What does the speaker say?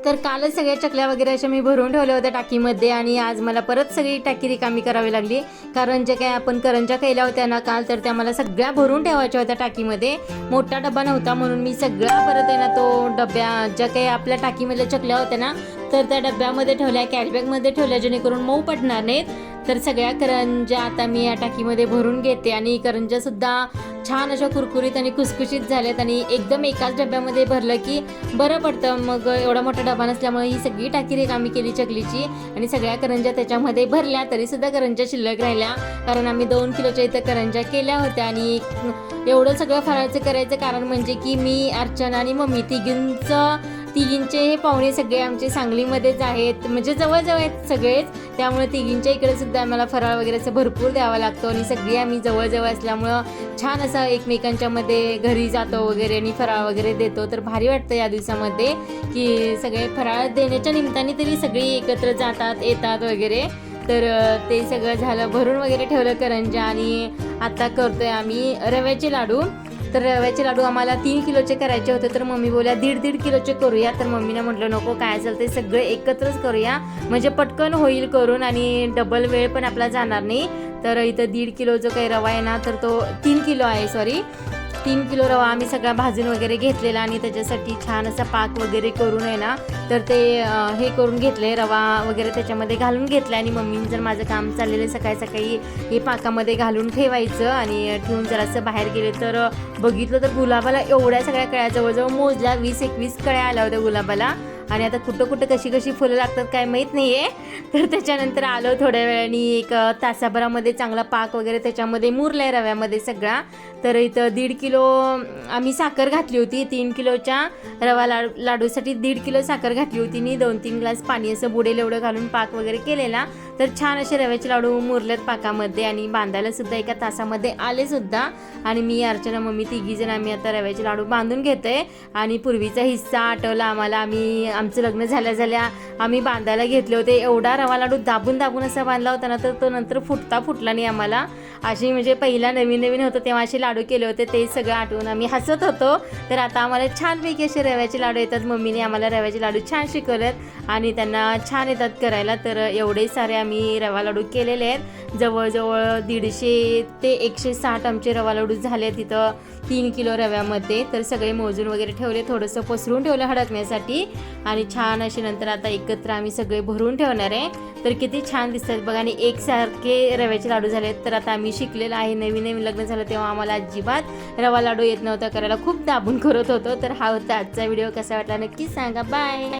तर कालच सगळ्या चकल्या वगैरे अशा मी भरून ठेवल्या होत्या टाकीमध्ये आणि आज मला परत सगळी टाकी रिकामी करावी लागली, कारण जे काय आपण करंज्या केल्या होत्या ना काल, तर त्या मला सगळ्या भरून ठेवायच्या होत्या टाकीमध्ये. मोठा डबा नव्हता म्हणून मी सगळा परत आहे ना तो डब्या ज्या काही आपल्या टाकीमध्ये चकल्या होत्या ना, तर त्या डब्यामध्ये ठेवल्या, कॅरीबॅगमध्ये ठेवल्या, जेणेकरून मऊ पडणार नाहीत. तर सगळ्या करंज्या आता मी या टाकीमध्ये भरून घेते आणि करंज्या सुद्धा छान अशा कुरकुरीत आणि खुसखुशीत झाल्यात आणि एकदम एकाच डब्यामध्ये भरलं की बरं पडतं. मग एवढा मोठा डबा नसल्यामुळे ही सगळी टाकी रिकामी केली चकलीची आणि सगळ्या करंज्या त्याच्यामध्ये भरल्या. तरीसुद्धा करंज्या शिल्लक राहिल्या, कारण आम्ही 2 किलोच्या इथं करंज्या केल्या होत्या. आणि एवढं सगळं फराळाचं करायचं कारण म्हणजे की मी, अर्चना आणि मम्मी तिघींचे हे पाहुणे सगळे आमचे सांगलीमध्येच आहेत, म्हणजे जवळजवळ आहेत सगळेच. त्यामुळे तिघींच्या इकडे सुद्धा आम्हाला फराळ वगैरे असं भरपूर द्यावा लागतो आणि सगळी आम्ही जवळजवळ असल्यामुळं छान असं एकमेकांच्या मध्ये घरी जातो वगैरे आणि फराळ वगैरे देतो. तर भारी वाटतं या दिवसामध्ये की सगळे फराळ देण्याच्या निमित्ताने तरी सगळी एकत्र जातात येतात वगैरे. तर ते सगळं झालं, भरून वगैरे ठेवलं करंज्या आणि आता करतोय आम्ही रव्याचे लाडू. तर रव्याचे लाडू आम्हाला 3 किलोचे करायचे होते, तर मम्मी बोलल्या 1.5 किलोचे करूया. तर मम्मीनं म्हटलं नको, काय असेल ते सगळे एकत्रच करूया, म्हणजे पटकन होईल करून आणि डबल वेळ पण आपला जाणार नाही. तर इथं 1.5 किलो जो काही रवा आहे ना, तर तो 3 किलो आहे, 3 किलो रवा आम्ही सगळा भाजून वगैरे घेतलेला आणि त्याच्यासाठी छान असा पाक वगैरे करून आहे ना, तर ते हे करून घेतले, रवा वगैरे त्याच्यामध्ये घालून घेतलं. आणि मम्मीने जर माझं काम चाललेलं सकाळी सकाळी हे पाकामध्ये घालून ठेवायचं आणि ठेवून जरासं बाहेर गेले तर बघितलं तर गुलाबाला एवढ्या सगळ्या कळ्या, जवळजवळ मोजल्या 20-21 कळ्या आल्या होत्या गुलाबाला. आणि आता कुठं कशी फुलं लागतात काय माहीत नाही आहे. तर त्याच्यानंतर आलो थोड्या वेळाने, एक तासाभरामध्ये चांगला पाक वगैरे त्याच्यामध्ये मुरला आहे रव्यामध्ये सगळा. तर इथं 1.5 किलो आम्ही साखर घातली होती, 3 किलोच्या रवा लाडूसाठी 1.5 किलो साखर घातली होती आणि 2-3 ग्लास पाणी असं बुडेल एवढं घालून पाक वगैरे केलेला. तर छान असे रव्याचे लाडू मुरलेत पाकामध्ये आणि बांधायला सुद्धा एका तासामध्ये आले सुद्धा. आणि मी, अर्चना, मम्मी तिघीजण आम्ही आता रव्याचे लाडू बांधून घेतोय. आणि पूर्वीचा हिस्सा आठवला आम्हाला, आमचं लग्न झाल्या आम्ही बांधायला घेतले होते. एवढा रवा लाडू दाबून असा बांधला होता ना, तर तो नंतर फुटला नाही आम्हाला. अशी म्हणजे पहिला नवीन होतं तेव्हा असे लाडू केले होते, ते सगळं आठवून आम्ही हसत होतो. तर आता आम्हाला छानपैकी असे रव्याचे लाडू येतात. मम्मीने आम्हाला रव्याचे लाडू छान शिकवलेत आणि त्यांना छान येतात करायला. तर एवढे सारे आम्ही रवा लाडू केलेले आहेत. जवळजवळ 150 ते 160 आमचे रवा लाडू झाले तिथं 3 किलो रव्यामध्ये. तर सगळे मोजून वगैरे ठेवले, थोडंसं पसरून ठेवलं हडकण्यासाठी. आणि छान असे नंतर आता एकत्र आम्ही सगळे भरून ठेवणार आहे. तर किती छान दिसतात बघा. आणि एकसारखे रव्याचे लाडू झालेत. तर आता आम्ही शिकलेलं आहे, नवीन लग्न झालं तेव्हा आम्हाला अजिबात रवा लाडू येत नव्हता करायला, खूप दाबून करत होतो. तर हा होता आजचा व्हिडिओ. कसा वाटला नक्की सांगा. बाय.